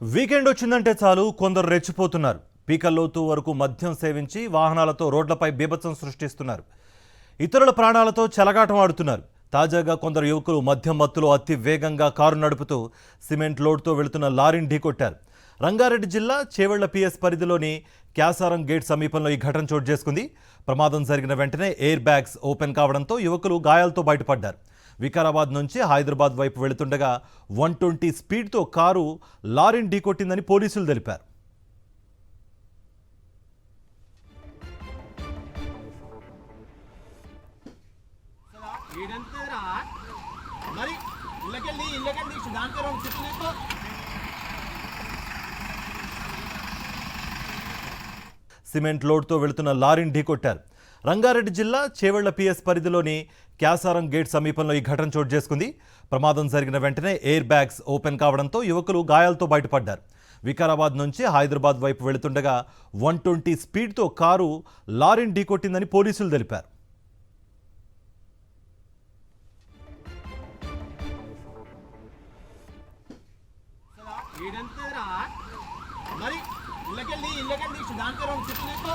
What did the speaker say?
Weekend వచ్చిందంటే చాలు కొందరు రెచ్చిపోతున్నారు. పీకల్లోతు వరకు మద్యం సేవించి వాహనాలతో రోడ్లపై బీభత్సం సృష్టిస్తున్నారు. ఇతరుల ప్రాణాలతో చెలగాటం ఆడుతున్నారు. తాజాగా కొందరు యువకులు మద్యం మత్తులో అతి వేగంగా కారు నడుపుతూ సిమెంట్ లోడ్తో వెళుతున్న లారీని ఢీకొట్టారు. రంగారెడ్డి జిల్లా చేవెళ్ల పిఎస్ పరిధిలోని క్యాసారం గేట్ సమీపంలో ఈ ఘటన చోటు చేసుకుంది. ప్రమాదం జరిగిన వెంటనే ఎయిర్ బ్యాగ్స్ ఓపెన్ కావడంతో యువకులు గాయాలతో బయటపడ్డారు. వికారాబాద్ నుంచి హైదరాబాద్ వైపు వెళుతుండగా 120 స్పీడ్తో కారు లారీని ఢీకొట్టిందని పోలీసులు తెలిపారు. సిమెంట్ లోడ్తో వెళుతున్న లారీని ఢీకొట్టారు. రంగారెడ్డి జిల్లా చేవెళ్ల పిఎస్ పరిధిలోని క్యాసారం గేట్ సమీపంలో ఈ ఘటన చోటు చేసుకుంది. ప్రమాదం జరిగిన వెంటనే ఎయిర్ బ్యాగ్స్ ఓపెన్ కావడంతో యువకులు గాయాలతో బయటపడ్డారు. వికారాబాద్ నుంచి హైదరాబాద్ వైపు వెళుతుండగా 120 స్పీడ్తో కారు లారీని ఢీకొట్టిందని పోలీసులు తెలిపారు. మరి ఇళ్ళకెళ్ళి దాంట్లో 2 చుట్టూ